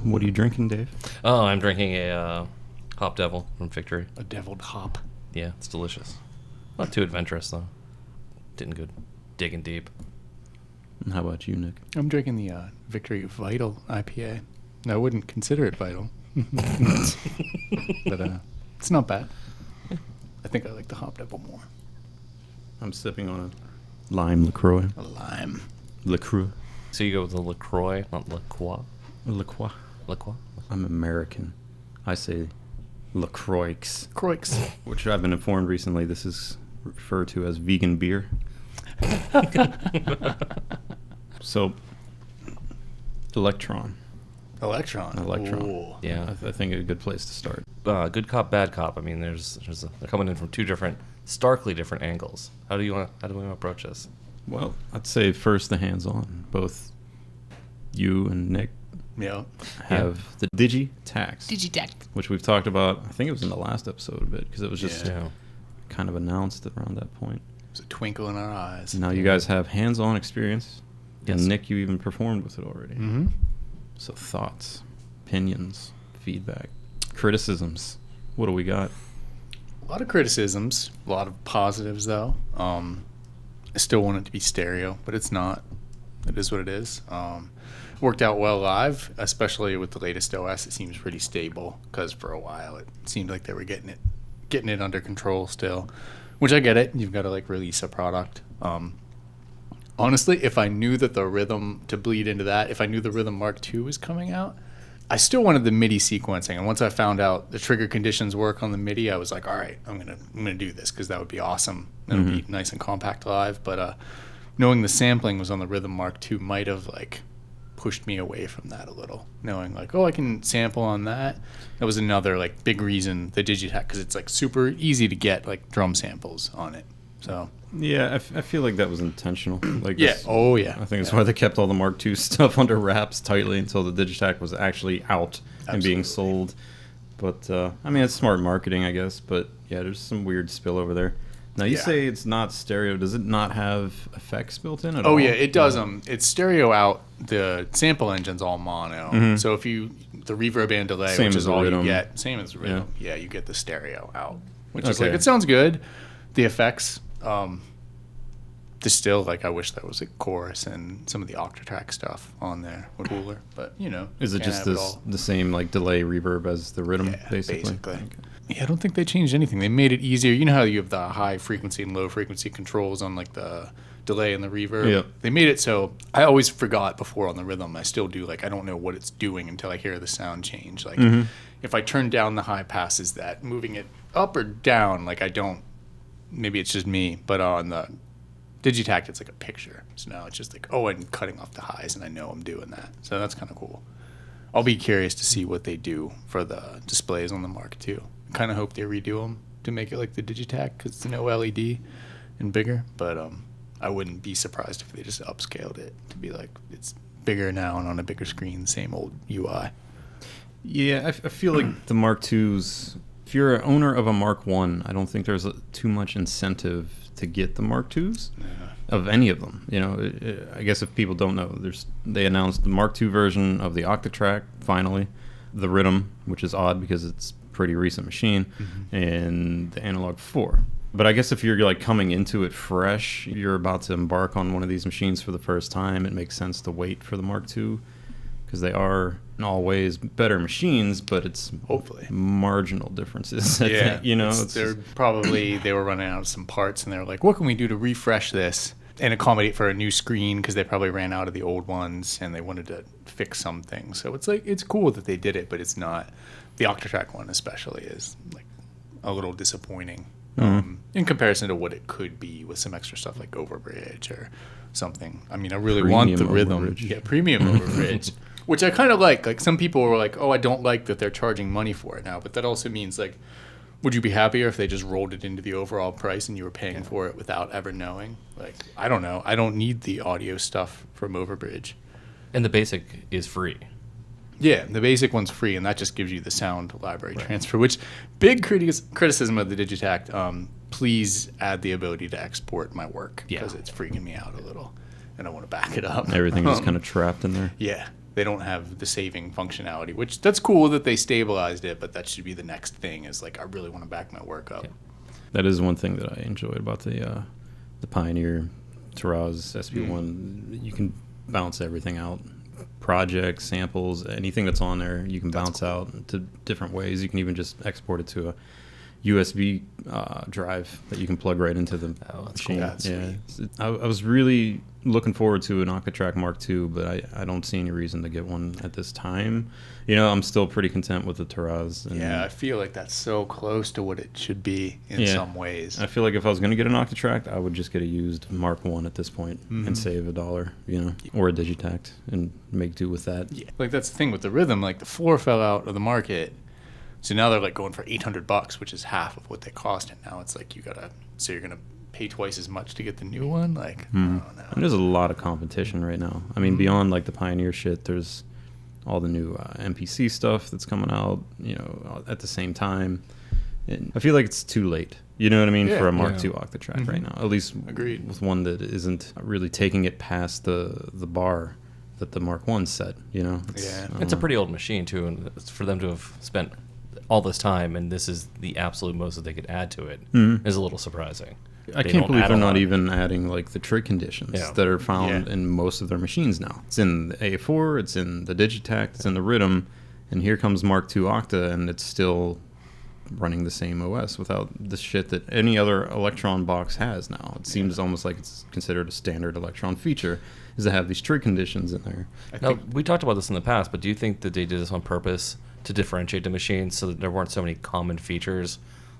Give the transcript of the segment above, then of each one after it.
What are you drinking, Dave? Oh, I'm drinking a Hop Devil from Victory. A deviled hop. Yeah, it's delicious. Not too adventurous, though. Didn't go digging deep. And how about you, Nick? I'm drinking the Victory Vital IPA. No, I wouldn't consider it vital. But it's not bad. I think I like the Hop Devil more. I'm sipping on a lime LaCroix. A lime. LaCroix. So you go with the LaCroix, not LaCroix? LaCroix. LaCroix? I'm American. I say LaCroix. Croix. Which I've been informed recently this is referred to as vegan beer. So, Elektron. Elektron. Ooh. Yeah. I think a good place to start. Good cop, bad cop. I mean, they're coming in from two starkly different angles. How do we want to approach this? Well, I'd say first the hands-on. Both you and Nick have the Digitakt, which we've talked about. I think it was in the last episode a bit because it was just kind of announced around that point. It's a twinkle in our eyes. Now you guys have hands-on experience, Yes. and Nick, you even performed with it already. Mm-hmm. So thoughts, opinions, feedback, criticisms. What do we got? A lot of criticisms, a lot of positives though. I still want it to be stereo, but it's not. It is what it is. Worked out well live, especially with the latest OS. It seems pretty stable because for a while it seemed like they were getting it under control still, which I get it. You've got to like release a product. Honestly, if I knew that the rhythm to bleed into that, if I knew the Rhythm Mark II was coming out, I still wanted the MIDI sequencing. And once I found out the trigger conditions work on the MIDI, I was like, all right, I'm gonna do this because that would be awesome. It'll be nice and compact live. But knowing the sampling was on the Rhythm Mark II might have like pushed me away from that a little. Knowing like, oh, I can sample on that. That was another like big reason the Digitakt, because it's like super easy to get like drum samples on it. So Yeah, I feel like that was intentional. Like yeah, this, I think that's why they kept all the Mark II stuff under wraps tightly until the Digitakt was actually out and being sold. But I mean, it's smart marketing, I guess. But yeah, there's some weird spillover there. Now you say it's not stereo. Does it not have effects built in at all? Oh yeah, it does. It's stereo out. The sample engine's all mono. So if the reverb and delay, which is all you get, same as the rhythm. Yeah, you get the stereo out, which is like, it sounds good. The effects, still like, I wish there was a chorus and some of the Octatrack stuff on there would cooler. But is it just the same like delay reverb as the rhythm, basically? Okay. Yeah, I don't think they changed anything. They made it easier. You know how you have the high frequency and low frequency controls on like the delay and the reverb? Yeah. They made it so I always forgot before on the rhythm. I still do. Like, I don't know what it's doing until I hear the sound change. Like, if I turn down the high pass, is that moving it up or down? Like, I don't. Maybe it's just me. But on the Digitakt, it's like a picture. So now it's just like, oh, I'm cutting off the highs, and I know I'm doing that. So that's kind of cool. I'll be curious to see what they do for the displays on the Mark II. I kind of hope they redo them to make it like the Digitakt because it's an OLED and bigger. But I wouldn't be surprised if they just upscaled it to be like it's bigger now and on a bigger screen, same old UI. Yeah, I feel like the Mark IIs, if you're an owner of a Mark I, I don't think there's too much incentive to get the Mark IIs of any of them. I guess if people don't know, they announced the Mark II version of the Octatrack, finally, the Rhythm, which is odd because it's pretty recent machine, and the Analog 4. But I guess if you're like coming into it fresh, you're about to embark on one of these machines for the first time, it makes sense to wait for the Mark II because they are in all ways better machines, but it's hopefully marginal differences. I think, they were running out of some parts and they were like, what can we do to refresh this and accommodate for a new screen, because they probably ran out of the old ones and they wanted to fix some things. So it's like, it's cool that they did it, but it's not. The Octatrack one especially is like a little disappointing in comparison to what it could be with some extra stuff like Overbridge or something. I mean, I really want the rhythm. Yeah, premium Overbridge, which I kind of like. Like, some people were like, oh, I don't like that they're charging money for it now. But that also means, like, would you be happier if they just rolled it into the overall price and you were paying for it without ever knowing? Like, I don't know. I don't need the audio stuff from Overbridge. And the basic is free. Yeah, the basic one's free, and that just gives you the sound library transfer, which big criticism of the Digitakt. Please add the ability to export my work, because it's freaking me out a little, and I want to back it up. Everything is kind of trapped in there. Yeah, They don't have the saving functionality, which that's cool that they stabilized it, but that should be the next thing is like, I really want to back my work up. Yeah. That is one thing that I enjoyed about the Pioneer Taraz SP1. You can bounce everything out. Projects, samples, anything that's on there, you can bounce out to different ways. You can even just export it to a USB drive that you can plug right into the machine. Cool. That's yeah, I was really looking forward to an Octatrack Mark II, but I don't see any reason to get one at this time. You know, I'm still pretty content with the Taraz. And Yeah, I feel like that's so close to what it should be in some ways. I feel like if I was going to get an Octatrack, I would just get a used Mark I at this point and save $1, you know, or a Digitakt and make do with that. Yeah, like that's the thing with the Rhythm. Like the floor fell out of the market, so now they're like going for $800, which is half of what they cost. And now it's like you're gonna pay twice as much to get the new one. Like, I don't know. And there's a lot of competition right now. I mean, beyond like the Pioneer shit, there's all the new MPC stuff that's coming out, you know, at the same time. And I feel like it's too late. You know what I mean? For a Mark II Octatrack right now. At least Agreed. with one that isn't really taking it past the bar that the Mark I set, you know? It's a pretty old machine, too, and it's for them to have spent all this time, and this is the absolute most that they could add to it, is a little surprising. I can't believe they're not even adding like the trig conditions that are found in most of their machines now. It's in the A4, it's in the Digitakt, it's in the Rhythm, and here comes Mark II Octa, and it's still running the same OS without the shit that any other Elektron box has now. It seems almost like it's considered a standard Elektron feature, is to have these trig conditions in there. Now, we talked about this in the past, but do you think that they did this on purpose to differentiate the machines so that there weren't so many common features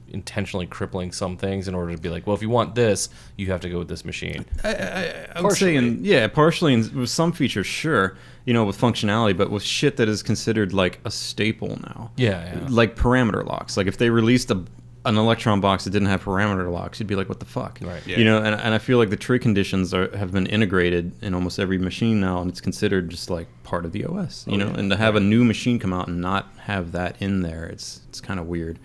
intentionally crippling some things in order to be like, well, if you want this, you have to go with this machine? I would say, partially with some features, sure, you know, with functionality, but with shit that is considered like a staple now. Like parameter locks. Like if they released an Elektron box that didn't have parameter locks, you'd be like, what the fuck? Right. You know, and I feel like the trig conditions have been integrated in almost every machine now, and it's considered just like part of the OS, you know, and to have a new machine come out and not have that in there, it's kind of weird.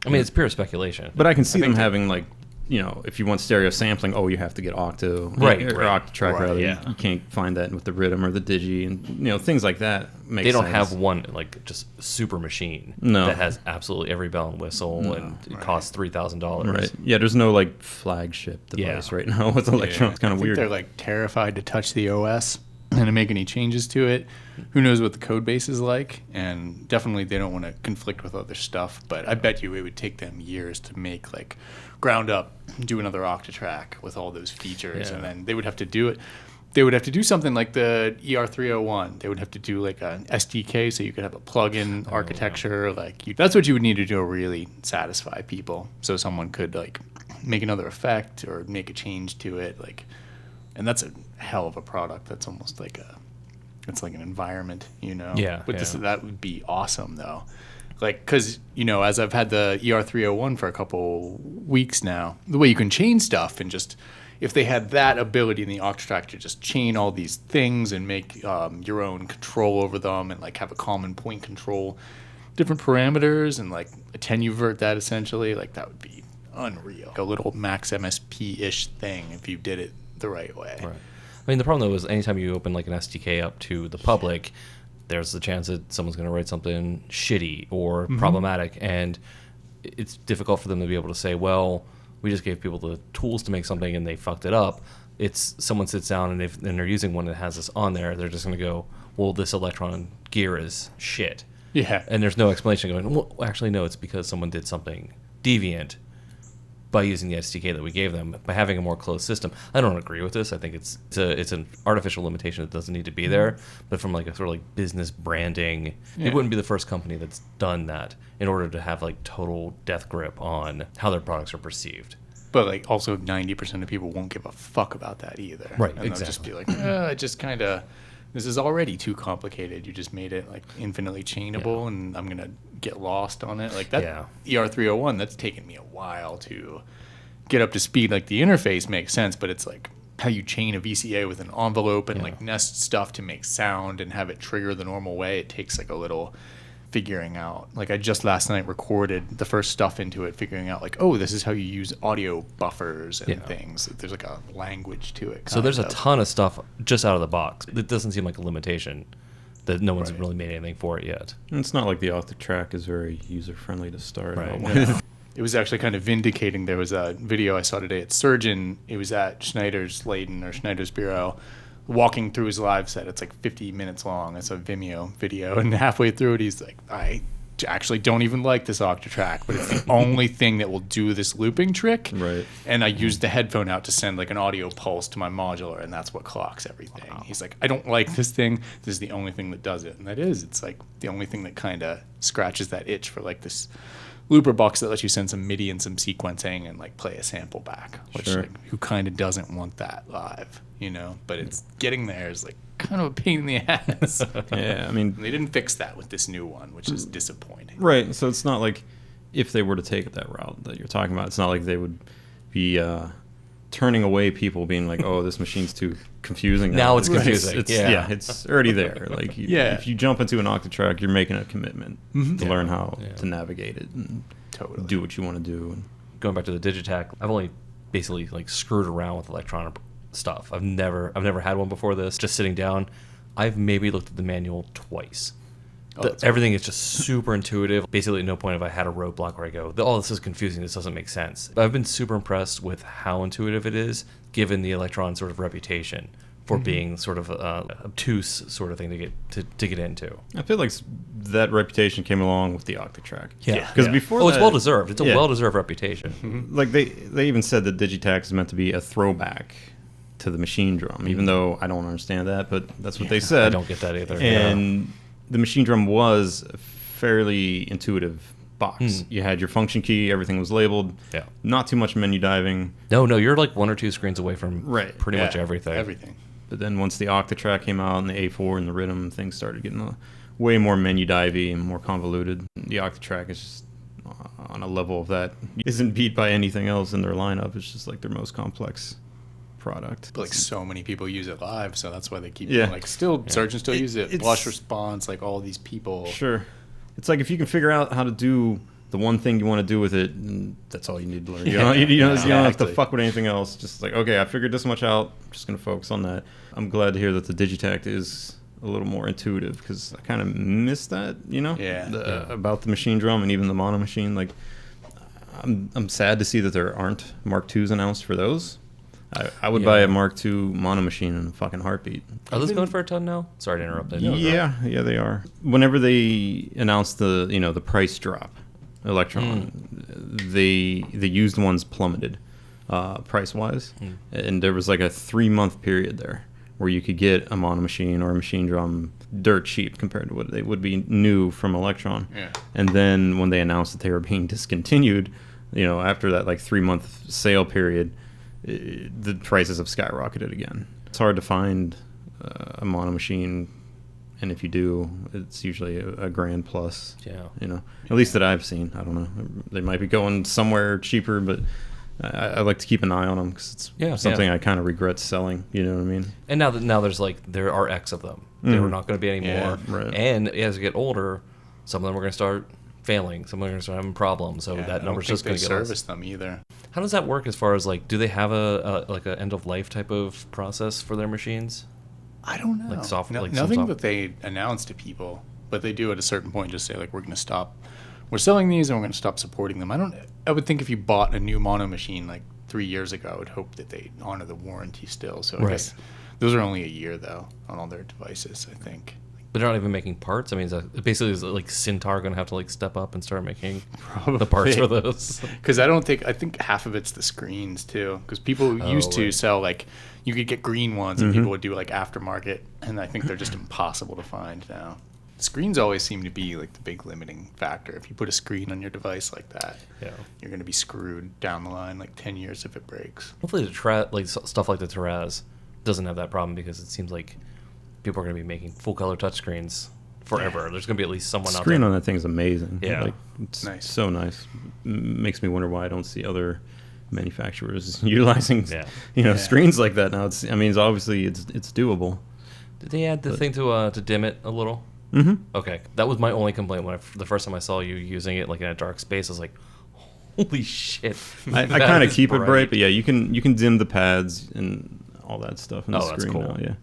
I mean, it's pure speculation. But I can see them having, like, you know, if you want stereo sampling, you have to get Octo. Or Octatrack, rather. Yeah. You can't find that with the Rhythm or the Digi. And, you know, things like that make sense. They don't have one, like, just super machine that has absolutely every bell and whistle and it costs $3,000. Right. Yeah, there's no, like, flagship device right now with Elektron. It's kind of weird. They're, like, terrified to touch the OS and to make any changes to it. Who knows what the code base is like, and definitely they don't want to conflict with other stuff, but I bet you it would take them years to make, like, ground up, do another Octatrack with all those features, and then they would have to do it. They would have to do something like the ER301. They would have to do, like, an SDK so you could have a plug-in architecture. That's what you would need to do to really satisfy people, so someone could, like, make another effect or make a change to it, like. And that's a hell of a product. That's almost like it's like an environment, you know? But that would be awesome, though. Like, because, you know, as I've had the ER301 for a couple weeks now, the way you can chain stuff and just, if they had that ability in the Octatrack to just chain all these things and make your own control over them and, like, have a common point control, different parameters and, like, attenuvert that essentially, like, that would be unreal. Like a little max MSP-ish thing if you did it the right way. Right. I mean, the problem though is anytime you open like an SDK up to the public, there's the chance that someone's going to write something shitty or problematic, and it's difficult for them to be able to say, well, we just gave people the tools to make something and they fucked it up. It's someone sits down and they're using one that has this on there, they're just going to go, well, this Elektron gear is shit. Yeah. And there's no explanation going, well, actually, no, it's because someone did something deviant by using the SDK that we gave them, by having a more closed system. I don't agree with this. I think it's an artificial limitation that doesn't need to be there. But from like a sort of like business branding, it wouldn't be the first company that's done that in order to have like total death grip on how their products are perceived. But like also 90% of people won't give a fuck about that either. Right, and exactly. They'll just be like, it just kind of, this is already too complicated. You just made it like infinitely chainable and I'm going to get lost on it. Like that ER301, that's taken me a while to get up to speed. Like the interface makes sense, but it's like how you chain a VCA with an envelope and like nest stuff to make sound and have it trigger the normal way. It takes like a little figuring out. Like I just last night recorded the first stuff into it, figuring out like, oh, this is how you use audio buffers and things. There's like a language to it. So there's a ton of stuff just out of the box. It doesn't seem like a limitation that no one's really made anything for it yet. And it's not like the Octatrack is very user-friendly to start out Right. with. It was actually kind of vindicating. There was a video I saw today at Surgeon. It was at Schneider's Leyden or Schneider's Bureau, walking through his live set. It's like 50 minutes long. It's a Vimeo video. And halfway through it, he's like, I actually don't even like this Octatrack, but it's the only thing that will do this looping trick. Right. And I used the headphone out to send like an audio pulse to my modular, and that's what clocks everything. Wow. He's like, I don't like this thing. This is the only thing that does it. And that is. It's like the only thing that kind of scratches that itch for like this looper box that lets you send some MIDI and some sequencing and like play a sample back, which like, who kind of doesn't want that live, you know? But it's getting there is like kind of a pain in the ass. Yeah, I mean, they didn't fix that with this new one, which is disappointing. Right. So it's not like if they were to take it that route that you're talking about, it's not like they would be turning away people being like, oh, this machine's too confusing. Now it's confusing. It's already there. Like, if you jump into an Octatrack, you're making a commitment to learn how to navigate it and do what you want to do. Going back to the Digitakt, I've only basically like screwed around with electronic stuff. I've never had one before this. Just sitting down, I've maybe looked at the manual twice. Everything is just super intuitive. Basically, at no point have I had a roadblock where I go, oh, this is confusing, this doesn't make sense. But I've been super impressed with how intuitive it is, given the Elektron sort of reputation for being sort of obtuse sort of thing to get into. I feel like that reputation came along with the Octatrack. Yeah. Because before it's well-deserved. It's a well-desered reputation. Like, they even said that Digitakt is meant to be a throwback to the machine drum, even though I don't understand that, but that's what they said. I don't get that either. And the machine drum was a fairly intuitive box. You had your function key, everything was labeled. Yeah. Not too much menu diving. No, you're like one or two screens away from pretty much everything. Everything. But then once the Octatrack came out and the A4 and the Rhythm, things started getting way more menu divey and more convoluted. The Octatrack is just on a level of that. Isn't beat by anything else in their lineup. It's just like their most complex product. But like so many people use it live, so that's why they keep like surgeons still use it. Blush response, like all these people. Sure. It's like if you can figure out how to do the one thing you want to do with it, and that's all you need to learn. You don't have to fuck with anything else. Just like, okay, I figured this much out. I'm just going to focus on that. I'm glad to hear that the Digitakt is a little more intuitive because I kind of missed that, about the machine drum and even the mono machine. Like, I'm sad to see that there aren't Mark IIs announced for those. I would buy a Mark II mono machine in a fucking heartbeat. Are those going for a ton now? Sorry to interrupt. Yeah, they are. Whenever they announced the price drop, Elektron, the used ones plummeted price wise, and there was like a 3-month period there where you could get a mono machine or a machine drum dirt cheap compared to what they would be new from Elektron. Yeah. And then when they announced that they were being discontinued, after that like 3-month sale period, the prices have skyrocketed again. It's hard to find a mono machine, and if you do, it's usually a grand plus. Yeah. At least that I've seen. I don't know. They might be going somewhere cheaper, but I like to keep an eye on them because it's something I kind of regret selling. You know what I mean? And now there's there are X of them. There are not going to be any more. Yeah, right. And as you get older, some of them are going to start failing. Some of them are going to start having problems. So that number's just going to get less. Service them either. How does that work as far as do they have a end of life type of process for their machines? I don't know. Like software, nothing that they announce to people, but they do at a certain point just say we're going to stop. We're selling these and we're going to stop supporting them. I would think if you bought a new mono machine 3 years ago, I would hope that they honor the warranty still. So I guess those are only a year though on all their devices, I think. But they're not even making parts. I mean, basically, is Cintar going to have to step up and start making the parts for those? Because I think half of it's the screens too. Because people used to sell you could get green ones and people would do aftermarket, and I think they're just impossible to find now. Screens always seem to be the big limiting factor. If you put a screen on your device like that, you're going to be screwed down the line 10 years if it breaks. Hopefully, stuff like the Taraz doesn't have that problem because it seems like people are going to be making full color touchscreens forever. Yeah. There's going to be at least someone out there. Screen on that thing is amazing. Yeah. It's nice. So nice. Makes me wonder why I don't see other manufacturers utilizing screens like that now. It's obviously it's doable. Did they add the thing to dim it a little? Mm-hmm. Okay. That was my only complaint when the first time I saw you using it in a dark space. I was like, holy shit. I kind of keep it bright, but you can dim the pads and all that stuff in the screen. That's cool. Now, yeah.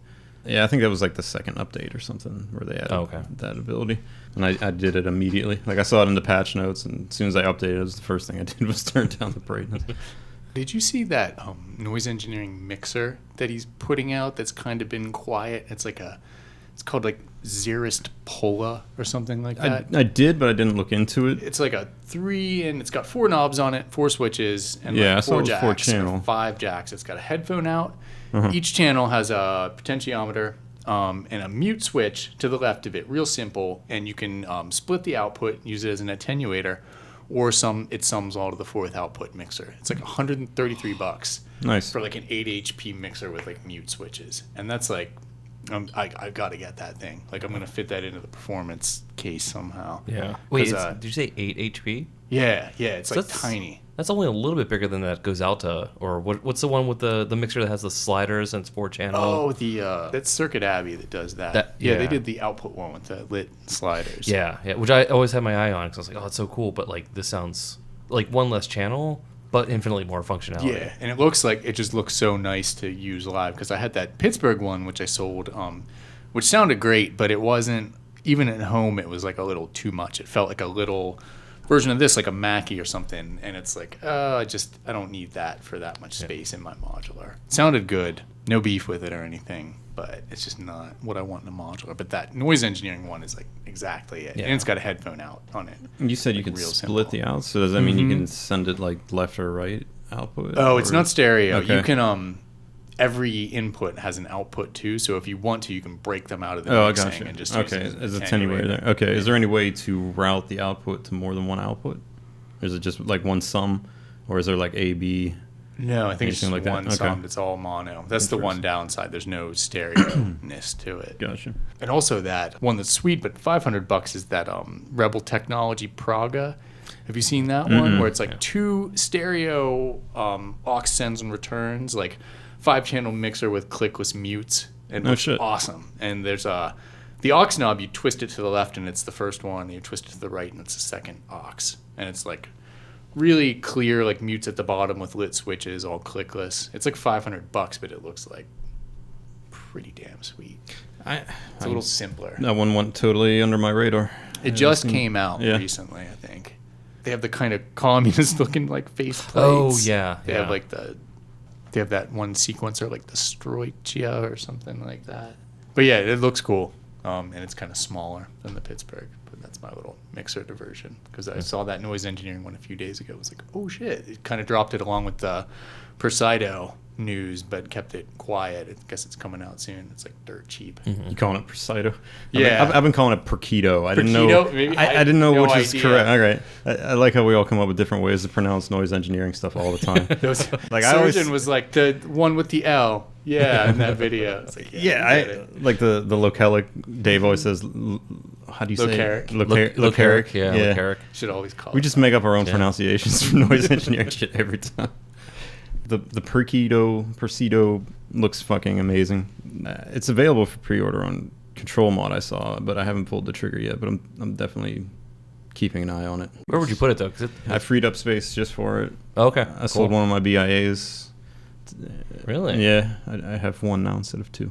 Yeah, I think that was like the second update or something where they added that ability. And I did it immediately. Like I saw it in the patch notes, and as soon as I updated, it was the first thing I did was turn down the brightness. Did you see that noise engineering mixer that he's putting out that's kind of been quiet? It's called like Zerist Pola or something like that. I did, but I didn't look into it. It's like a 3, and it's got 4 knobs on it, 4 switches, and I like saw 4 it was jacks, 4 channel. or 5 jacks. It's got a headphone out. Each channel has a potentiometer and a mute switch to the left of it. Real simple, and you can split the output, use it as an attenuator, or it sums all to the 4th output mixer. It's like $133 Nice. for like an 8 HP mixer with like mute switches, and that's like. I got to get that thing. Like, I'm going to fit that into the performance case somehow. Yeah. Wait, did you say 8 HP? Yeah, it's So like that's tiny. That's only a little bit bigger than that goes out to, or what's the one with the mixer that has the sliders and it's 4-channel? Oh, that's Circuit Abbey that does that. Yeah. They did the output one with the lit sliders. Yeah, which I always had my eye on because I was like, oh, it's so cool, but like this sounds like one less channel, but infinitely more functionality. Yeah, and it just looks so nice to use live because I had that Pittsburgh one which I sold, which sounded great, but it wasn't, even at home it was like a little too much. It felt like a little version of this, like a Mackie or something, and it's like, I don't need that for that much space in my modular. It sounded good, no beef with it or anything, but it's just not what I want in a modular. But that noise engineering one is like exactly it, and it's got a headphone out on it. You said you could split the out, so does that mean you can send it like left or right output? Oh, it's not stereo. Okay. You can every input has an output too, so if you want to, you can break them out of the I mixing gotcha. and just use it as attenuator there. Okay, is there any way to route the output to more than one output? Or is it just like one sum, or is there like A, B? No, I think it's just like one that? Okay. sound. It's all mono. That's the one downside. There's no stereo-ness to it. Gotcha. And also that one that's sweet, but $500 is that Rebel Technology Praga. Have you seen that one? Where it's like 2 stereo aux sends and returns, like 5-channel mixer with clickless mutes, and it's awesome. And there's the aux knob. You twist it to the left, and it's the first one. And you twist it to the right, and it's the second aux. And it's like really clear, like mutes at the bottom with lit switches, all clickless. It's like $500, but it looks like pretty damn sweet. It's a little simpler. That one went totally under my radar. It just came out recently, I think. They have the kind of communist-looking like face plates. Oh yeah, They have like they have that one sequencer like the Stroitia or something like that. But yeah, it looks cool, and it's kind of smaller than the Pittsburgh. But that's my little mixer diversion because I saw that noise engineering one a few days ago. I was like, oh shit! It kind of dropped it along with the Presido news, but kept it quiet. I guess it's coming out soon. It's like dirt cheap. You calling it Presido? Yeah. I've been calling it Perquido. I didn't Perquido? know. Maybe? I didn't know no which is idea. correct. All right. I like how we all come up with different ways to pronounce noise engineering stuff all the time. Like Surgeon was like the one with the L. Yeah, in that video. It's like, I like the localic. Dave always says, how do you say Locaric. Locaric, yeah. Locaric. Should always call We it just that. make up our own pronunciations for noise engineering shit every time. The Persido looks fucking amazing. It's available for pre-order on Control Mod I saw, but I haven't pulled the trigger yet. But I'm definitely keeping an eye on it. Where would you put it though? 'Cause I freed up space just for it. Oh, okay. I sold one of my BIAs. Really? Yeah, I have one now instead of 2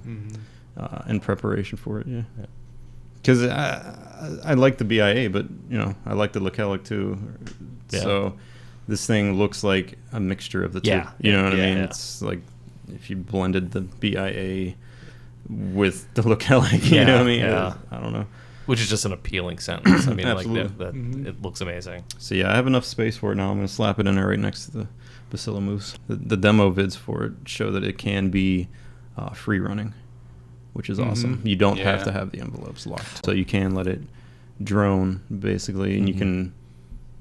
in preparation for it. Yeah, because I like the BIA, but I like the Localic too. Yeah. So this thing looks like a mixture of the two. Yeah. You know what I mean? Yeah. It's like if you blended the BIA with the Localic. You know what I mean? Yeah. I don't know. Which is just an appealing sentence. I mean, like Absolutely. it looks amazing. So yeah, I have enough space for it now. I'm gonna slap it in there right next to the Bacilla Moose. The demo vids for it show that it can be free running, which is awesome. You don't have to have the envelopes locked, so you can let it drone basically, and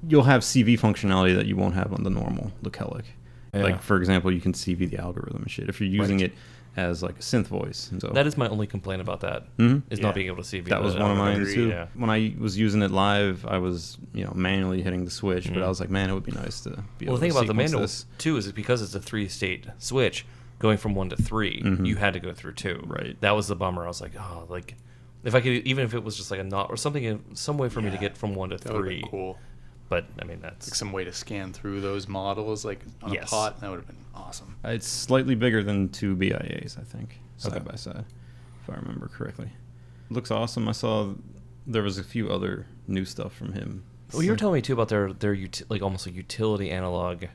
you'll have CV functionality that you won't have on the normal Localic. Yeah. Like for example, you can CV the algorithm and shit if you're using it as like a synth voice. And so That is my only complaint about that. Is not being able to see. that was one of mine too. Yeah. When I was using it live, I was manually hitting the switch, but I was like, man, it would be nice to be able Well, the thing to about the sequence manual this. too is because it's a 3-state switch, going from 1 to 3, you had to go through 2. Right. That was the bummer. I was like, oh, like if I could, even if it was just like a knot or something, some way for me to get from 1 to That would 3. have been cool. But I mean, that's Like some way to scan through those models, like on a pot. That would have been awesome. It's slightly bigger than 2 BIAs, I think, side Okay. by side. if I remember correctly. Looks awesome. I saw there was a few other new stuff from him. Well, you were telling me too about their like almost a utility analog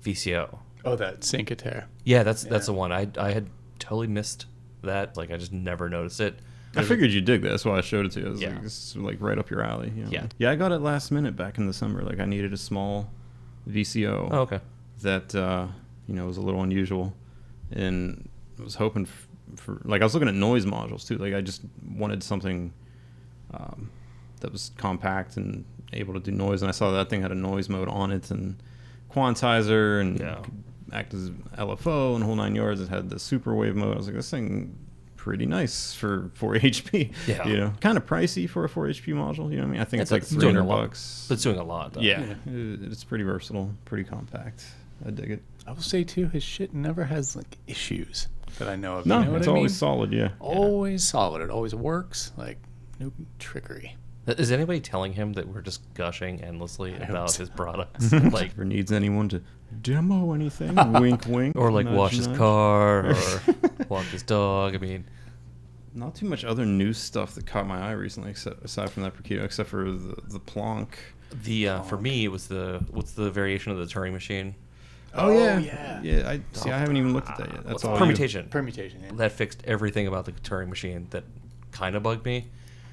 VCO. Oh, that Syncater. Yeah, that's the one. I had totally missed that. Like I just never noticed it. I figured you'd dig that. That's why I showed it to you. I was Yeah. like, this is like right up your alley. You know? Yeah. Yeah, I got it last minute back in the summer. Like I needed a small VCO. Oh, okay. That was a little unusual, and I was hoping for like I was looking at noise modules too. Like I just wanted something that was compact and able to do noise, and I saw that thing had a noise mode on it and quantizer and could act as LFO and whole 9 yards. It had the super wave mode. I was like, this thing pretty nice for 4 HP. Yeah. Kind of pricey for a 4 HP module. You know what I mean? I think it's like doing $300. But it's doing a lot, though. Yeah. It's pretty versatile, pretty compact. I dig it. I will say too, his shit never has like issues that I know of. No, you know what it's I mean? always solid. Yeah. Always solid. It always works. Like no trickery. Is anybody telling him that we're just gushing endlessly about so. his products? Like, Ever needs anyone to demo anything? Wink, wink. or like nudge, wash his nudge. car, or walk his dog. I mean, Not too much other new stuff that caught my eye recently, aside from that Percuto, except for the Plonk. for me, it was what's the variation of the Turing machine? Oh, yeah. Yeah. I haven't even looked at that yet. That's all. Permutation. Permutation. Yeah. That fixed everything about the Turing machine that kind of bugged me.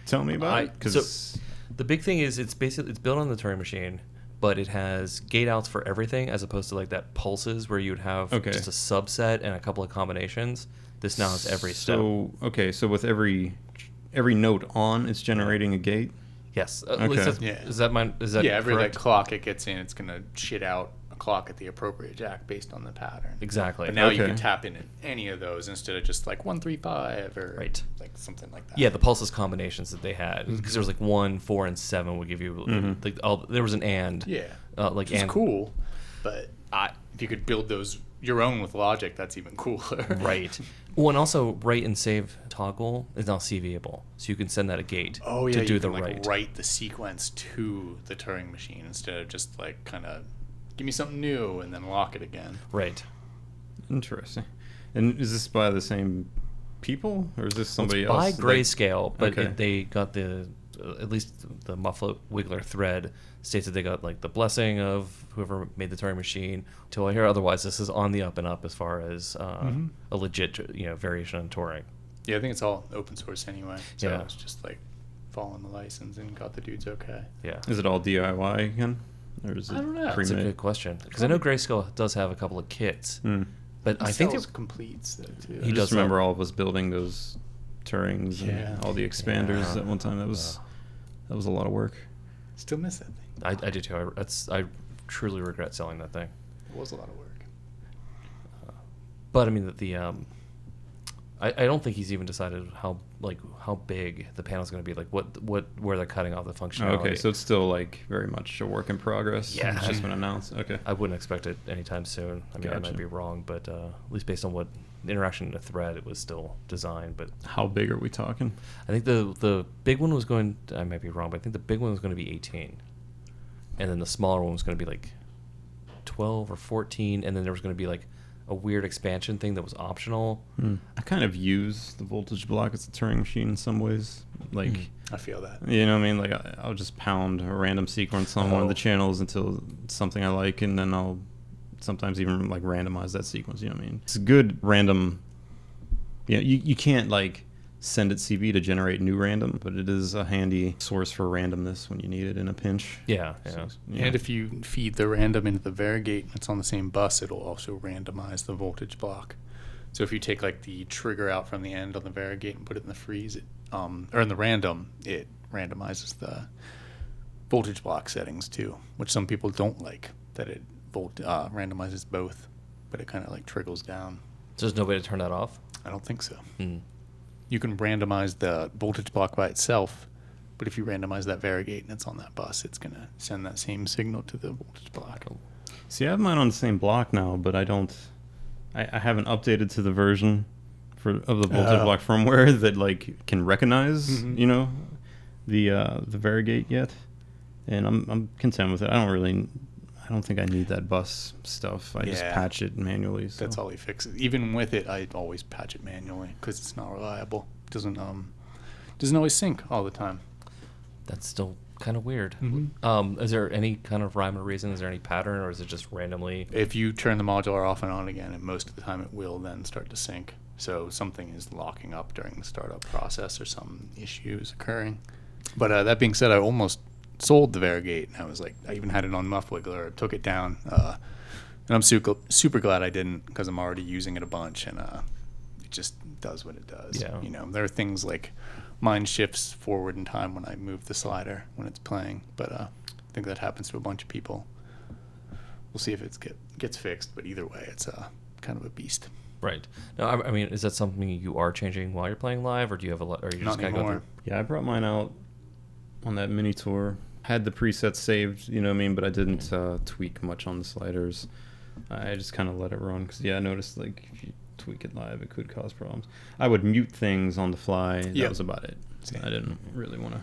Tell me about it. So the big thing is it's built on the Turing machine, but it has gate outs for everything as opposed to like that pulses where you would have just a subset and a couple of combinations. This now has every step. So with every note on, it's generating a gate. Yes. Okay. Is that Every correct? like clock it gets in, it's gonna shit out a clock at the appropriate jack based on the pattern. Exactly. But now you Okay. can tap into any of those instead of just like 135 or Right. like something like that. Yeah, the pulses combinations that they had, because there was like 1, 4, and 7 would give you like there was an and. Yeah. Like Which is and cool, but if you could build those your own with logic, that's even cooler. Right. Well, and also write and save toggle is now CVable, so you can send that a gate Oh yeah, to do you the can, like, write. write the sequence to the Turing machine instead of just like kind of give me something new and then lock it again. Right. Interesting. And is this by the same people, or is this somebody else? By Grayscale, but Okay. they got at least the Muffler Wiggler thread states that they got like the blessing of whoever made the Turing machine. Till I hear otherwise, this is on the up and up as far as a legit variation on Turing. Yeah, I think it's all open source anyway. So Yeah. it's just like following the license and got the dudes okay. Yeah. Is it all DIY again, or is it I don't know. That's a pre-made? good question, because I know Grayscale does have a couple of kits, Mm. but I He think sells completes though too. I He just does remember all of us building those Turings Yeah. and all the expanders at one time. That was a lot of work. Still miss that thing. I do too. I truly regret selling that thing. It was a lot of work. But I mean I don't think he's even decided how big the panel's going to be. Like where they're cutting off the functionality. Okay, so it's still like very much a work in progress. Yeah. It's just been announced. Okay. I wouldn't expect it anytime soon. I mean, I Gotcha. might be wrong, but at least based on what the interaction in the thread, it was still designed. But How big are we talking? I think the big one was going. I might be wrong, but I think the big one was going to be 18, and then the smaller one was going to be like 12 or 14, and then there was going to be like a weird expansion thing that was optional. I kind of use the voltage block as a Turing machine in some ways. Like, I feel that. you know what I mean? Like, I'll just pound a random sequence on one of the channels until it's something I like, and then I'll sometimes even like randomize that sequence. You know what I mean? It's a good random. You can't like send it CV to generate new random, but it is a handy source for randomness when you need it in a pinch. Yeah. And if you feed the random into the varigate and it's on the same bus, it'll also randomize the voltage block. So if you take like the trigger out from the end on the varigate and put it in the freeze, or in the random, it randomizes the voltage block settings too, which some people don't like, that it randomizes both, but it kind of like trickles down. So there's no way to turn that off. I don't think so. Mm. You can randomize the voltage block by itself, but if you randomize that variegate and it's on that bus, it's going to send that same signal to the voltage block. See, I have mine on the same block now, but I haven't updated to the version of the voltage block firmware that like can recognize, the variegate yet, and I'm content with it. I don't think I need that bus stuff. I just patch it manually. So. That's all he fixes. Even with it, I always patch it manually because it's not reliable. doesn't always sync all the time. That's still kind of weird. Mm-hmm. Is there any kind of rhyme or reason? Is there any pattern, or is it just randomly? If you turn the modular off and on again, and most of the time it will then start to sync. So something is locking up during the startup process, or some issue is occurring. But that being said, I almost sold the Varigate, and I was like, I even had it on Muff Wiggler, took it down, and I'm super glad I didn't, because I'm already using it a bunch, and it just does what it does. Yeah. You know, there are things like mine shifts forward in time when I move the slider when it's playing, but I think that happens to a bunch of people. We'll see if it gets fixed, but either way, it's kind of a beast. Right. No, I mean, is that something you are changing while you're playing live, or do you have a lot? Or you Not just gotta go anymore. through? Yeah, I brought mine out on that mini tour. Had the presets saved, you know what I mean, but I didn't tweak much on the sliders. I just kind of let it run because, yeah, I noticed like if you tweak it live, it could cause problems. I would mute things on the fly. That was about it. Same. I didn't really want to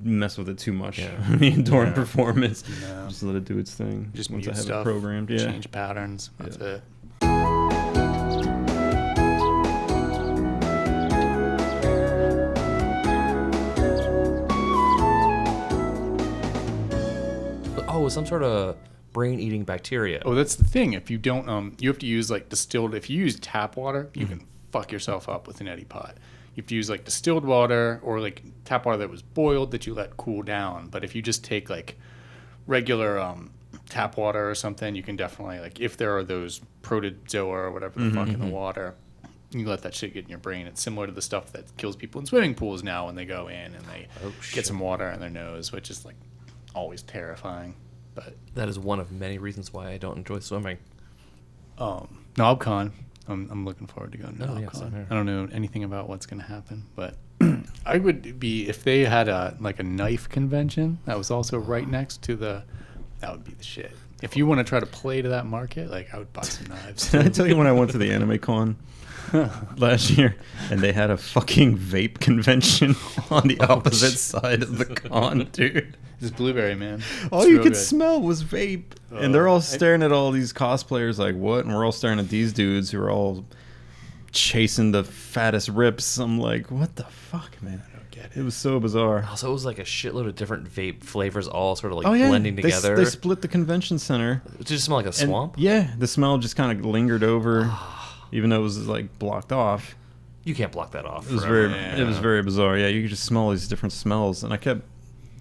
mess with it too much. Yeah. I mean, during Yeah. performance, No. just let it do its thing. Just once mute I have stuff, it programmed. Yeah. change patterns. That's Yeah. it. Oh, some sort of brain-eating bacteria. Oh, that's the thing. If you don't, you have to use like distilled. If you use tap water, you can fuck yourself up with an Neti pot. You have to use like distilled water or like tap water that was boiled that you let cool down. But if you just take like regular tap water or something, you can definitely, like, if there are those protozoa or whatever the fuck in the water, you let that shit get in your brain. It's similar to the stuff that kills people in swimming pools now when they go in and they get some water in their nose, which is like always terrifying. But That is one of many reasons why I don't enjoy swimming. NobCon, I'm looking forward to going to Oh, yeah, NobCon. same here. I don't know anything about what's going to happen, but I would be, if they had a knife convention that was also right next to that would be the shit. If you want to try to play to that market, like, I would buy some knives. Did I tell you when I went to the Anime Con last year and they had a fucking vape convention on the opposite side of the con, dude? This Blueberry, man. All It's you real could good. smell was vape. And they're all staring at all these cosplayers like, what? And we're all staring at these dudes who are all chasing the fattest rips. I'm like, what the fuck, man? I don't get It was so bizarre. Also, it was like a shitload of different vape flavors, all sort of like Oh, yeah. blending They together. They split the convention center. It just smelled like a And, swamp. yeah, the smell just kind of lingered over, even though it was like blocked off. You can't block that off. It was forever. it was very bizarre. Yeah, you could just smell these different smells, and I kept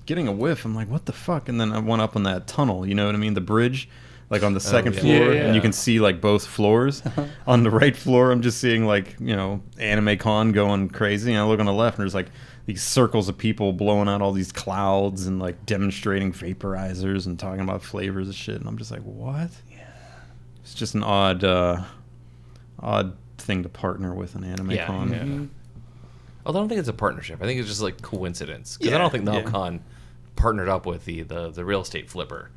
getting a whiff. I'm like, what the fuck? And then I went up on that tunnel. You know what I mean? The bridge, like on the second yeah. floor, Yeah, and you yeah. can see like both floors. On the right floor, I'm just seeing like, you know, Anime Con going crazy, and I look on the left, and there's like these circles of people blowing out all these clouds and like demonstrating vaporizers and talking about flavors and shit. And I'm just like, what? Yeah, it's just an odd thing to partner with an Anime Yeah, Con. yeah. Although I don't think it's a partnership. I think it's just like coincidence. Because I Yeah, don't think yeah. NobCon partnered up with the real estate flipper.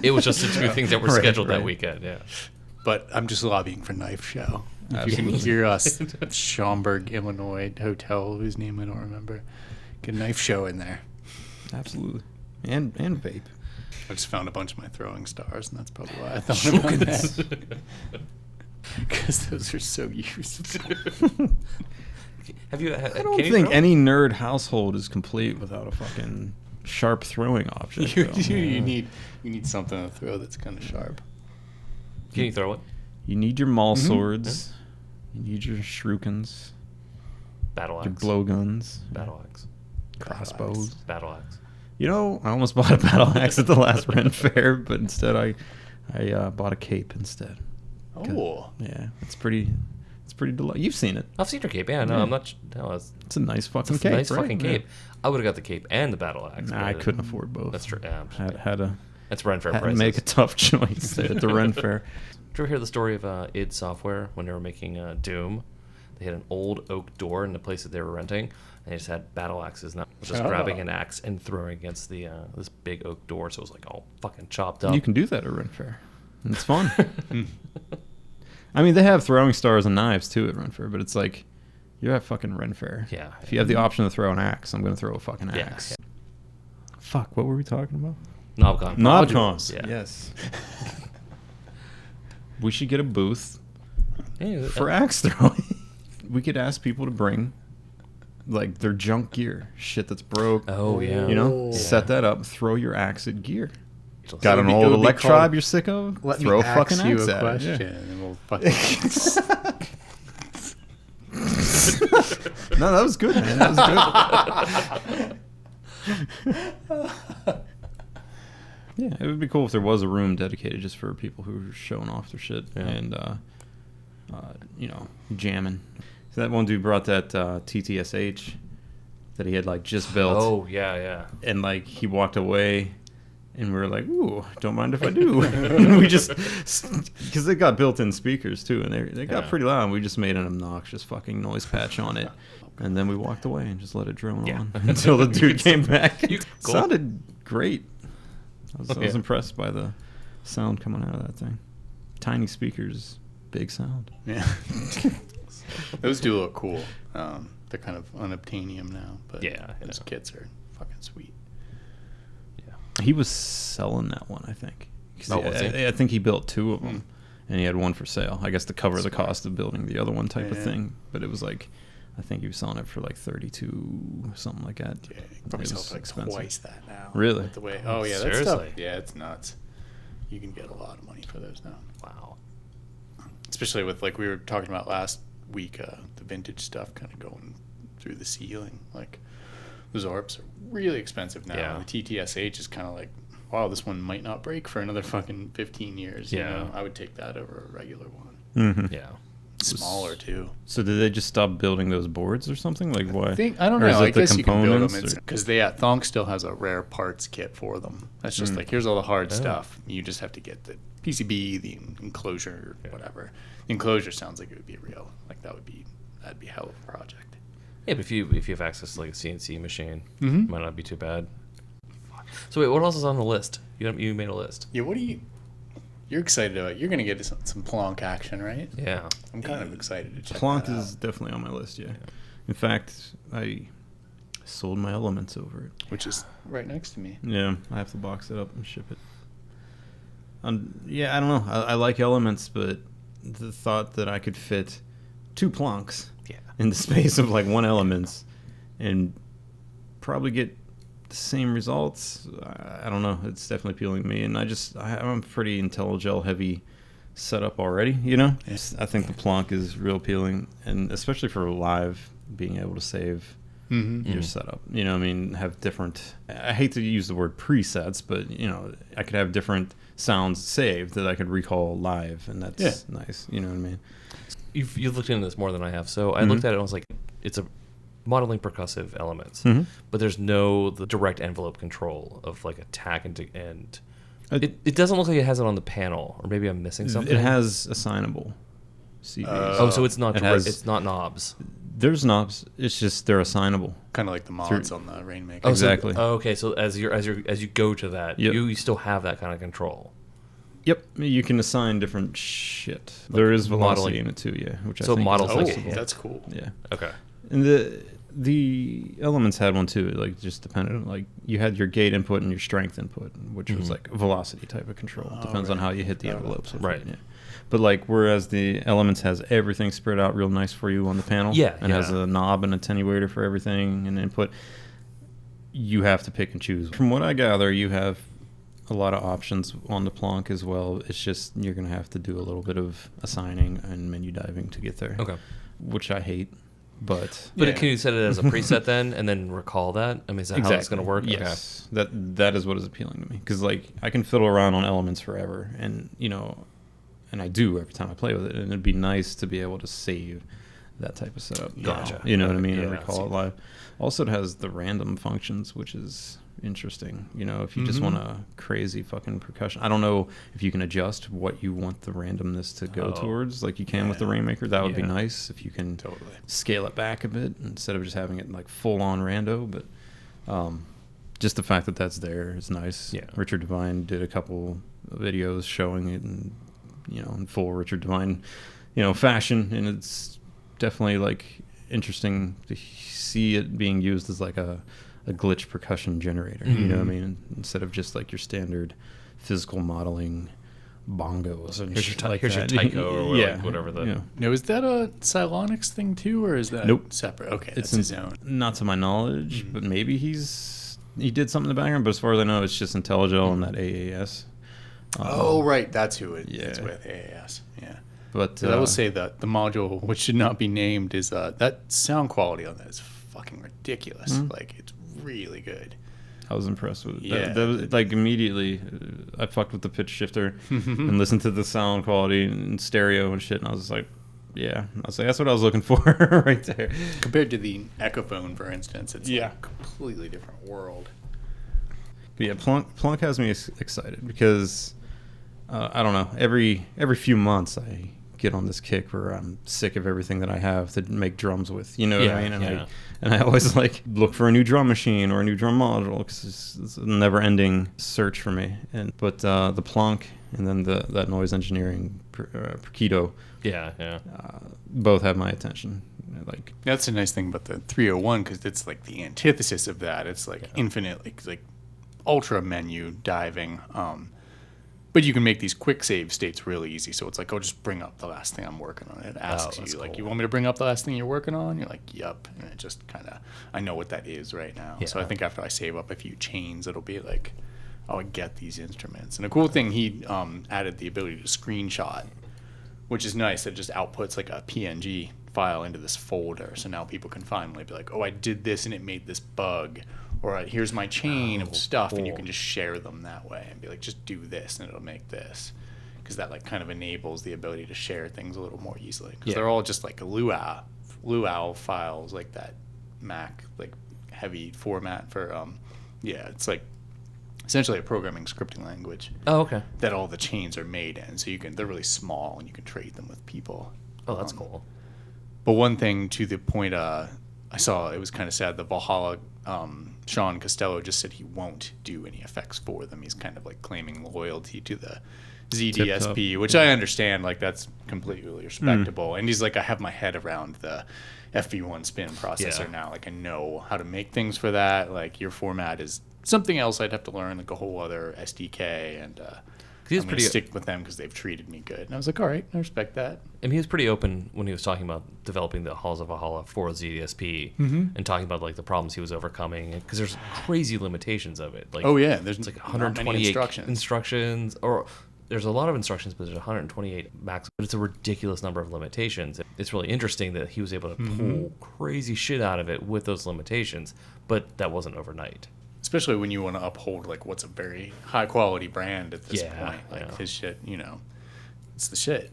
It was just the two things that were Right, scheduled that right. weekend. Yeah. But I'm just lobbying for Knife Show. If you Absolutely. can hear us, Schaumburg, Illinois hotel, whose name I don't remember. Get a Knife Show in there. Absolutely. And vape. I just found a bunch of my throwing stars, and that's probably why I thought about that. Because those are so used. Have you? I don't think any nerd household is complete without a fucking sharp throwing object. you, though. you need something to throw that's kind of sharp. Can you throw it? You need your maul swords. You need your shurikens, Battle your axe. blowguns, Battle-axe. crossbows. Battle-axe. You know, I almost bought a battle axe at the last Ren Fair, but instead I bought a cape instead. Oh. Yeah, it's pretty delightful. You've seen it. I've seen your cape. Yeah, no, Yeah. I'm not. No, It's a nice fucking it's a cape. nice right? fucking Yeah. cape. I would have got the cape and the battle axe. Nah, I couldn't afford both. That's true. Yeah, Had to it's Ren Fair had to prices. make a tough choice at the Ren Fair. Did you ever hear the story of id Software when they were making Doom? They had an old oak door in the place that they were renting, and they just had battle axes. And I was just Oh. grabbing an axe and throwing against the this big oak door, so it was like all fucking chopped up. You can do that at Ren Fair. And it's fun. I mean, they have throwing stars and knives too at Ren Fair, but it's like you're at fucking Ren Fair. Yeah. If you have the option to throw an axe, I'm going to throw a fucking Yeah. axe. Fuck, what were we talking about? Knobcon. Knobcons. Yeah. Yes. We should get a booth Yeah, for axe throwing. We could ask people to bring like their junk gear, shit that's broke. Oh yeah. You know, Yeah. set that up, throw your axe at gear. Just- Got an It old would be Elektron called, you're sick of? Let Throw me a fucking ask you axe a at it. question, and we'll fucking. No, that was good, man. That was good. Yeah, it would be cool if there was a room dedicated just for people who are showing off their shit and, you know, jamming. So that one dude brought that TTSH that he had, like, just built. Oh, yeah. And, like, he walked away, and we were like, ooh, don't mind if I do. And we just, because they got built-in speakers, too, and they got pretty loud. And we just made an obnoxious fucking noise patch on it. And then we walked away and just let it drone on until the dude came back. Cool. Sounded great. I was impressed by the sound coming out of that thing. Tiny speakers, big sound. Yeah. Those do look cool. They're kind of unobtainium now, but those kits are fucking sweet. He was selling that one, I think. Oh, was he? I think he built two of them, and he had one for sale. I guess to cover the cost of building the other one type of thing. But it was like, I think he was selling it for like 32, something like that. Yeah, you probably sell for like twice that now. Really? With the way, oh yeah, that's Seriously? stuff. Yeah, it's nuts. You can get a lot of money for those now. Wow. Especially with, like we were talking about last week, the vintage stuff kind of going through the ceiling. Like those ARPs are really expensive now. Yeah. The TTSH is kind of like, wow, this one might not break for another fucking 15 years. You know? I would take that over a regular one. Mm-hmm. Yeah. Smaller too. So did they just stop building those boards or something? Like why? I don't Or is know. it I the guess you can build them components, or- because Thonk still has a rare parts kit for them. That's just like, here's all the hard stuff. You just have to get the PCB, the enclosure, whatever. The enclosure sounds like it would be real. Like that'd be a hell of a project. Yeah, but if you have access to like a CNC machine, it might not be too bad. So wait, what else is on the list? You made a list. Yeah, what do you're excited about? You're gonna get some Plonk action, right? Yeah. I'm kind of excited to check Plonk that is out. definitely on my list, yeah. In fact, I sold my elements over it. Which is right next to me. Yeah, I have to box it up and ship it. Yeah, I don't know. I like elements, but the thought that I could fit 2 Plonks in the space of like 1 elements and probably get the same results, I don't know. It's definitely appealing to me. And I'm a pretty Intellijel heavy setup already, you know? Yeah. I think the Plonk is real appealing, and especially for live, being able to save your setup. You know, I mean, have different, I hate to use the word presets, but, you know, I could have different sounds saved that I could recall live, and that's nice. You know what I mean? You've looked into this more than I have. So I looked at it and I was like, it's a modeling percussive elements, but there's the direct envelope control of like attack and it doesn't look like it has it on the panel, or maybe I'm missing something. It has assignable CVs. So it's not it's not knobs. There's knobs. It's just they're assignable. Kind of like the mods on the Rainmaker. Exactly. Okay, so as you go to that, you still have that kind of control. Yep, you can assign different shit. There is velocity in it too, yeah. Which I think model is flexible. That's cool. Yeah. Okay. And the elements had one too. Like just depended on, like you had your gate input and your strength input, which was like a velocity type of control. Depends on how you hit the envelopes. With it, yeah. But like whereas the elements has everything spread out real nice for you on the panel. And has a knob and attenuator for everything and input. You have to pick and choose. From what I gather, you have a lot of options on the Plonk as well. It's just you're going to have to do a little bit of assigning and menu diving to get there. Okay. Which I hate, but can you set it as a preset then and then recall that? I mean, is that how it's going to work? Yes. Okay. That is what is appealing to me, because like I can fiddle around on elements forever, and you know, and I do every time I play with it, and it'd be nice to be able to save that type of setup. Gotcha. You know what I mean? Yeah, and recall it live. Also, it has the random functions, which is interesting. You know, if you just want a crazy fucking percussion, I don't know if you can adjust what you want the randomness to go towards, like you can with the Rainmaker. That would be nice if you can scale it back a bit instead of just having it like full on rando. But just the fact that that's there is nice. Yeah. Richard Devine did a couple of videos showing it, and you know, in full Richard Devine, you know, fashion, and it's definitely like interesting to see it being used as like a glitch percussion generator. You know what I mean? Instead of just like your standard physical modeling bongos and Here's shit your, like here's that. your Tyco or Yeah, like whatever the. yeah. Now, is that a Cylonics thing too, or is that Nope. separate? Okay, It's that's his own. not to my knowledge, but maybe he did something in the background. But as far as I know, it's just Intellijel and that AAS. Oh, right, that's who it's yeah. with. AAS, yeah. But So I will say that the module, which should not be named, is that sound quality on that is fucking ridiculous. Like, it's really good. I was impressed with it. Yeah. That was, like, immediately, I fucked with the pitch shifter and listened to the sound quality and stereo and shit, and I was just like, yeah. I was like, that's what I was looking for right there. Compared to the Echophone, for instance, it's Yeah. like a completely different world. But yeah, Plonk has me excited because, I don't know, every few months I get on this kick where I'm sick of everything that I have to make drums with. You know what I mean? And I always like look for a new drum machine or a new drum module because it's a never-ending search for me. But the Plonk and then that noise engineering Perquito, both have my attention. Like That's the nice thing about the 301 because it's like the antithesis of that. It's like infinite, like ultra menu diving. But you can make these quick save states really easy. So it's like, oh, just bring up the last thing I'm working on. It asks you, like, you want me to bring up the last thing you're working on? You're like, yep. And it just kind of, I know what that is right now. Yeah. So I think after I save up a few chains, it'll be like, oh, I get these instruments. And a cool thing, he added the ability to screenshot, which is nice. It just outputs like a PNG file into this folder. So now people can finally be like, oh, I did this and it made this bug. Or here's my chain of stuff, and you can just share them that way and be like, just do this, and it'll make this, because that like kind of enables the ability to share things a little more easily. Because they're all just like luau files, like that Mac like heavy format for it's like essentially a programming scripting language. Oh, okay. That all the chains are made in, so they're really small and you can trade them with people. Oh, that's cool. But one thing to the point, I saw it was kind of sad. The Valhalla. Sean Costello just said he won't do any effects for them. He's kind of like claiming loyalty to the ZDSP, which I understand. Like that's completely respectable. And he's like, I have my head around the FV1 spin processor now. Like I know how to make things for that. Like your format is something else. I'd have to learn like a whole other SDK, and I'm going to stick with them because they've treated me good. And I was like, all right, I respect that. And he was pretty open when he was talking about developing the Halls of Valhalla for ZDSP and talking about like the problems he was overcoming, because there's crazy limitations of it. Like, there's it's like 128 instructions, or there's a lot of instructions, but there's 128 max. But it's a ridiculous number of limitations. It's really interesting that he was able to pull crazy shit out of it with those limitations, but that wasn't overnight. Especially when you want to uphold like what's a very high quality brand at this point. Like his shit, it's the shit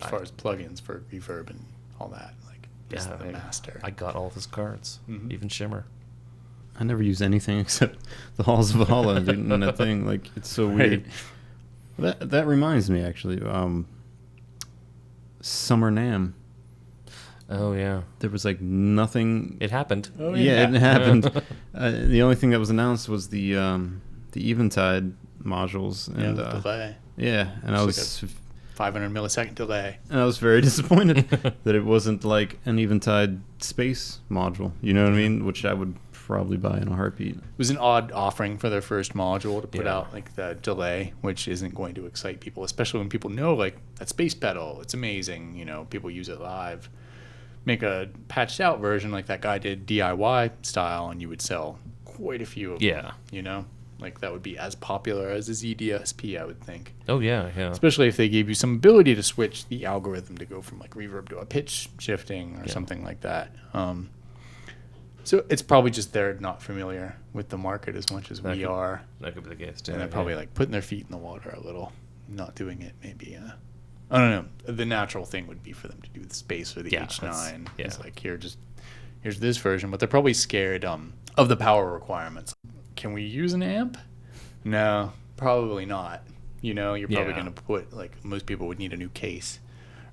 as far as plugins for reverb and all that. Like he's the master. I got all of his cards, even Shimmer. I never use anything except the Halls of Valhalla and that thing. Like it's so weird. That reminds me actually. Summer NAMM. Oh yeah, there was like nothing. It happened. Oh, yeah, it happened. The only thing that was announced was the Eventide modules and the delay. Yeah, and I was like 500 millisecond delay. And I was very disappointed that it wasn't like an Eventide space module. You know what I mean? Which I would probably buy in a heartbeat. It was an odd offering for their first module to put out like the delay, which isn't going to excite people, especially when people know like that space pedal. It's amazing. People use it live. Make a patched out version like that guy did DIY style, and you would sell quite a few of them. Like that would be as popular as a ZDSP, I would think. Oh yeah. Especially if they gave you some ability to switch the algorithm to go from like reverb to a pitch shifting or something like that. So it's probably just they're not familiar with the market as much as we are. That could be the case too. And they're probably like putting their feet in the water a little, not doing it maybe. I don't know. The natural thing would be for them to do the space or the H9. It's like here's this version, but they're probably scared of the power requirements. Can we use an amp? No, probably not. You're probably going to put like most people would need a new case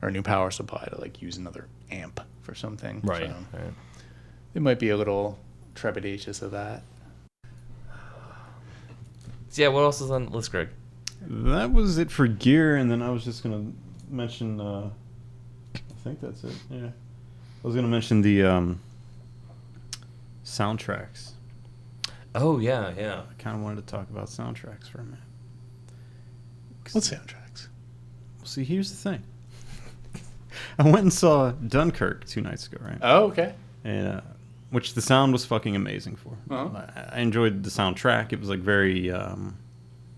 or a new power supply to like use another amp for something. Right. So they might be a little trepidatious of that. So yeah, what else is on the list, Greg? That was it for gear, and then I was just going to mention, I think that's it, yeah. I was going to mention the soundtracks. Oh, yeah. I kind of wanted to talk about soundtracks for a minute. What soundtracks? See, here's the thing. I went and saw Dunkirk 2 nights ago, right? Oh, okay. And which the sound was fucking amazing for. Uh-huh. I enjoyed the soundtrack. It was like very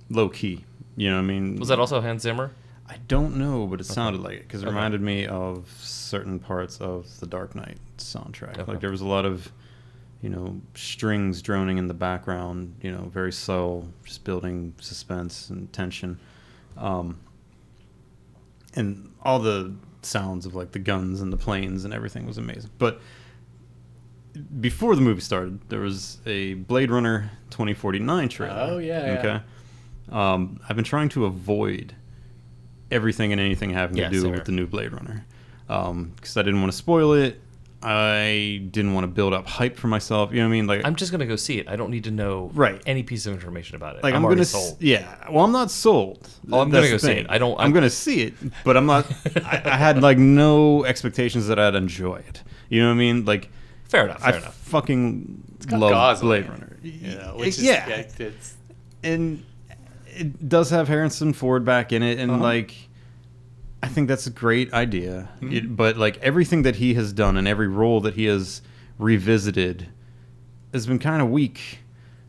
low key. You know what I mean? Was that also Hans Zimmer? I don't know, but it sounded like it because it Okay. reminded me of certain parts of the Dark Knight soundtrack. Okay. Like there was a lot of, strings droning in the background. Very subtle, just building suspense and tension, and all the sounds of like the guns and the planes and everything was amazing. But before the movie started, there was a Blade Runner 2049 trailer. Oh, yeah. Okay. I've been trying to avoid everything and anything having to do with the new Blade Runner because I didn't want to spoil it. I didn't want to build up hype for myself. You know what I mean? Like I'm just gonna go see it. I don't need to know any piece of information about it. Like I'm already gonna sold. Well, I'm not sold. Oh, I'm That's gonna go the see thing. it. I'm gonna see it, but I'm not. I had like no expectations that I'd enjoy it. You know what I mean? Like fair enough. I fucking love Gosling, Blade Runner. Which is, it's and it does have Harrison Ford back in it, and like I think that's a great idea. But like everything that he has done and every role that he revisited has been kind of weak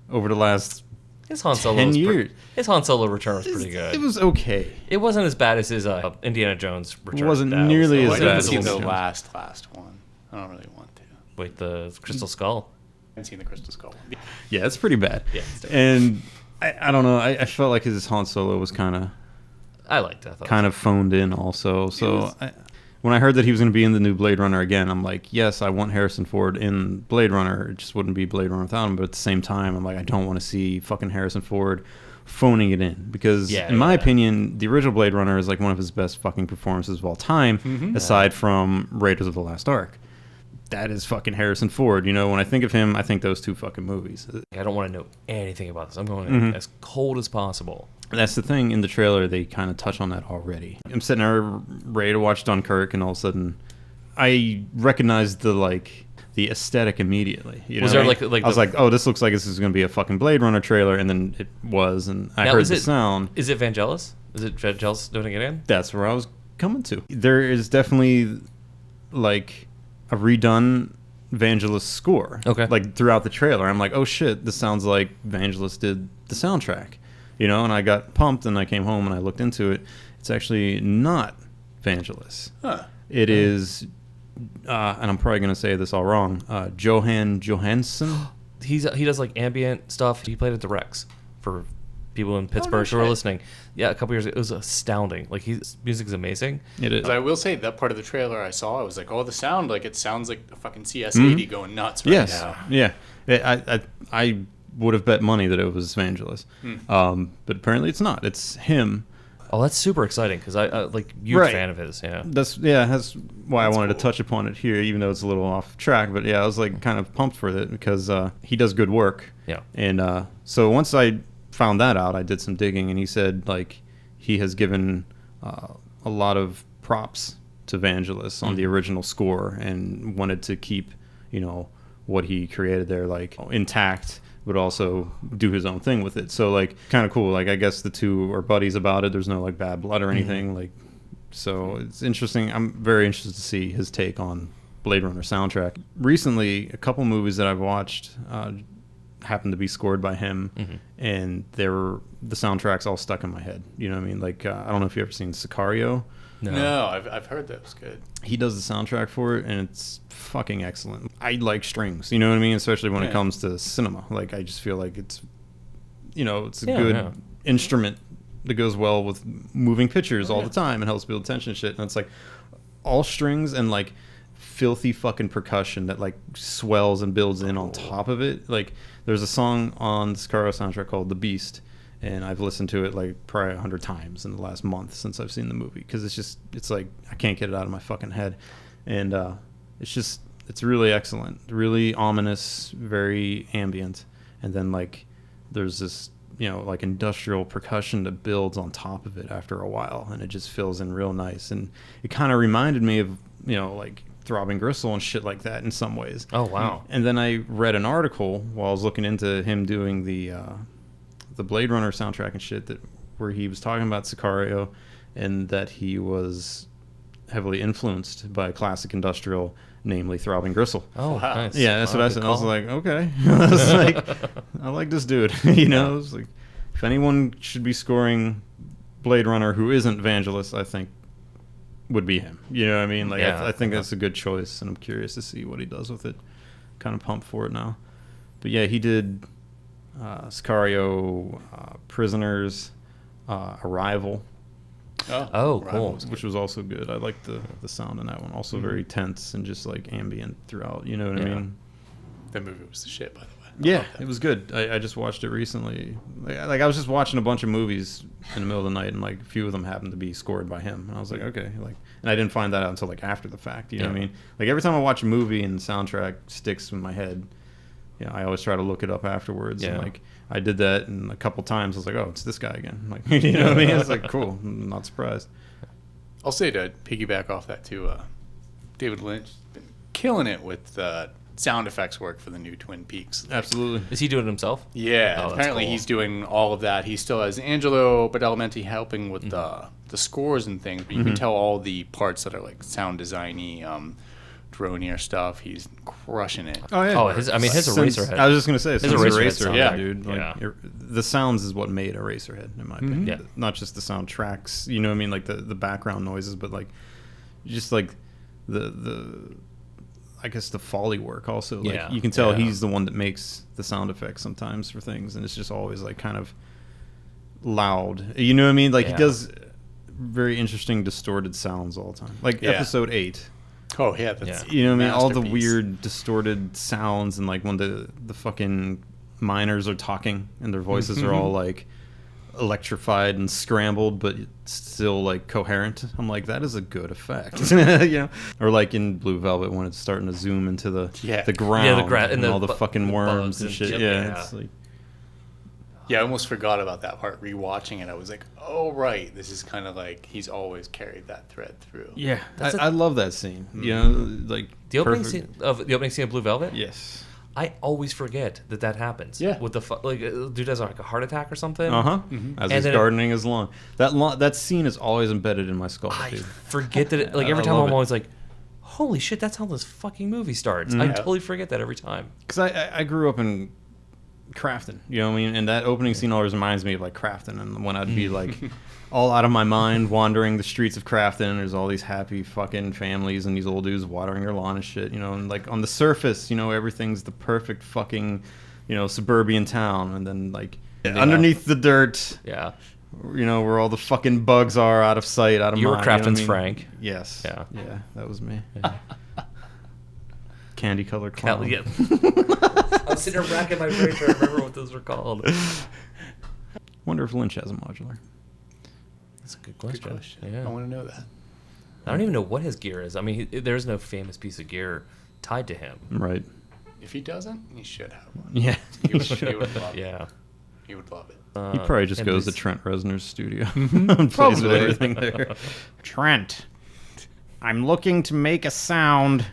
over the last His Han 10 years. His Han Solo return was pretty good. It was okay. It wasn't as bad as his Indiana Jones return. It wasn't nearly as I bad haven't as seen the Jones. last one. I don't really want to. Wait, the Crystal Skull? I haven't seen the Crystal Skull one. Yeah, it's pretty bad. Yeah, it's terrible. And I don't know. I felt like his Han Solo was kind I liked it. I thought of phoned in also. So when I heard that he was going to be in the new Blade Runner again, I'm like, yes, I want Harrison Ford in Blade Runner. It just wouldn't be Blade Runner without him. But at the same time, I'm like, I don't want to see fucking Harrison Ford phoning it in. Because in my opinion, the original Blade Runner is like one of his best fucking performances of all time, aside from Raiders of the Lost Ark. That is fucking Harrison Ford. When I think of him, I think those two fucking movies. I don't want to know anything about this. I'm going as cold as possible. That's the thing. In the trailer, they kind of touch on that already. I'm sitting there ready to watch Dunkirk, and all of a sudden, I recognized the aesthetic immediately. Was there like I was like, oh, this looks like this is going to be a fucking Blade Runner trailer, and then it was, and I heard the sound. Is it Vangelis? Is it Vangelis doing it again? That's where I was coming to. There is definitely like a redone Vangelis score. Okay. Like throughout the trailer, I'm like, oh shit, this sounds like Vangelis did the soundtrack. And I got pumped, and I came home and I looked into it. It's actually not Vangelis. Huh. It is, and I'm probably going to say this all wrong, Johan Johansson. He does like ambient stuff. He played at the Rex for people in Pittsburgh who are listening. Yeah, a couple years ago. It was astounding. Like his music is amazing. It is. But I will say that part of the trailer I saw, I was like, oh, it sounds like a fucking CS80 going nuts right now. Yeah. I would have bet money that it was Vangelis. But apparently it's not. It's him. Oh, that's super exciting because I like huge fan of his. Yeah. That's why I wanted to touch upon it here, even though it's a little off track. But yeah, I was like kind of pumped for it because he does good work. Yeah. And so once I found that out, I did some digging, and he said like he has given a lot of props to Vangelis on the original score and wanted to keep what he created there like intact, but also do his own thing with it. So like kind of cool. Like I guess the two are buddies about it. There's no like bad blood or anything. Like so it's interesting. I'm very interested to see his take on Blade Runner soundtrack. Recently, a couple movies that I've watched happened to be scored by him, and the soundtrack's all stuck in my head. You know what I mean? Like I don't know if you've ever seen Sicario. No, I've heard that was good. He does the soundtrack for it, and it's fucking excellent. I like strings, you know what I mean? Especially when it comes to cinema. Like, I just feel like it's, it's a good instrument that goes well with moving pictures all the time and helps build tension and shit. And it's like all strings and like filthy fucking percussion that like swells and builds in on top of it. Like, there's a song on the Sicario soundtrack called The Beast, and I've listened to it like probably 100 times in the last month since I've seen the movie, because it's like I can't get it out of my fucking head. And it's really excellent, really ominous, very ambient. And then like there's this like industrial percussion that builds on top of it after a while, and it just fills in real nice. And it kind of reminded me of like Throbbing Gristle and shit like that in some ways. Oh wow. And then I read an article while I was looking into him doing the Blade Runner soundtrack and shit, where he was talking about Sicario and that he was heavily influenced by classic industrial, namely Throbbing Gristle. Oh, Wow. nice. Yeah, that's what I good said. I was call. like, okay. I was like, I like this dude. You know, it's like, if anyone should be scoring Blade Runner who isn't Vangelis, I think would be him. You know what I mean? Like, Yeah. I think that's a good choice, and I'm curious to see what he does with it. Kind of pumped for it now. But yeah, he did Sicario, Prisoners, Arrival, Oh, cool. Arrival was which was also good. I liked the sound in that one. Also very tense and just like ambient throughout. You know what I Yeah. mean? That movie was the shit, by the way. Yeah, it was good. I just watched it recently. Like I was just watching a bunch of movies in the middle of the night, and like a few of them happened to be scored by him. And I was like, okay, like, and I didn't find that out until like after the fact. You know what I mean? Like every time I watch a movie and the soundtrack sticks in my head, you know, I always try to look it up afterwards. Yeah. And like I did that, and a couple times I was like, oh, it's this guy again. Like, you know what I mean? It's like cool. I'm not surprised. I'll say to piggyback off that too, David Lynch has been killing it with sound effects work for the new Twin Peaks. Absolutely. Is he doing it himself? Yeah, Oh, that's apparently cool. he's doing all of that. He still has Angelo Badalamenti helping with the scores and things, but you can tell all the parts that are like sound designy, dronier stuff. He's crushing it. Oh yeah. Oh, his Eraserhead. I was just gonna say, since Eraserhead Eraserhead, sound, yeah. dude. Like, Yeah. the sounds is what made Eraserhead, in my opinion. Yeah. Not just the soundtracks, you know what I mean, like the background noises, but like just like the I guess the Foley work also. Like Yeah. you can tell Yeah. he's the one that makes the sound effects sometimes for things, and it's just always like kind of loud. You know what I mean? Like he Yeah. does very interesting distorted sounds all the time. Like Yeah. episode 8. Oh yeah, that's You know what I mean? All the masterpiece. weird distorted sounds, and like when the fucking miners are talking and their voices are all like electrified and scrambled, but it's still like coherent. I'm like, that is a good effect. You know? Or like in Blue Velvet when it's starting to zoom into the ground, and all the fucking worms and shit. Yeah, it's like, Yeah, I almost forgot about that part. Rewatching it, I was like, "Oh right, this is kind of like he's always carried that thread through." yeah, That's I love that scene. You know, like The opening perfect- scene of Blue Velvet. Yes. I always forget that happens. Yeah. With the dude has like a heart attack or something. As And he's then gardening his lawn. That scene is always embedded in my skull, I dude. forget that. Like every I time love I'm it. always like, "Holy shit, that's how this fucking movie starts." I totally forget that every time. Because I grew up in Crafton, you know what I mean? And that opening scene always reminds me of like Crafton, and when I'd be like all out of my mind wandering the streets of Crafton, there's all these happy fucking families and these old dudes watering their lawn and shit, you know, and like on the surface, you know, everything's the perfect fucking, you know, suburban town, and then like underneath the dirt, Yeah. you know, where all the fucking bugs are out of sight, out of You were mind. You know what I Crafton's mean? Frank. Yes. Yeah. Yeah, that was me. Candy colored clown. Yeah. I was sitting there racking my brain trying to remember what those were called. Wonder if Lynch has a modular. That's a good Good question. question. Yeah. I want to know that. I don't even know what his gear is. I mean, there's no famous piece of gear tied to him. Right. If he doesn't, he should have one. Yeah. He would love it. Yeah. He would love it. He probably just and goes to this- Trent Reznor's studio and plays with Probably. everything there. Trent, I'm looking to make a sound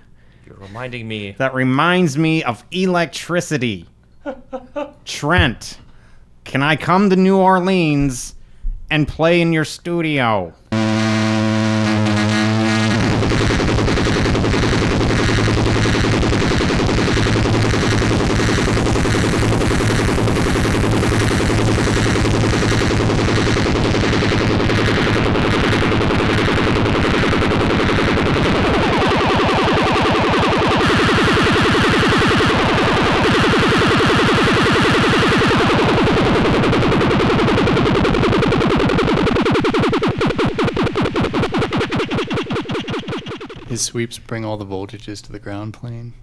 You're reminding me. that reminds me of electricity. Trent, can I come to New Orleans and play in your studio? His sweeps bring all the voltages to the ground plane.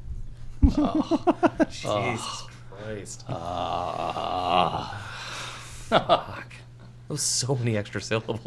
Jesus Christ. Fuck. Those so many extra syllables.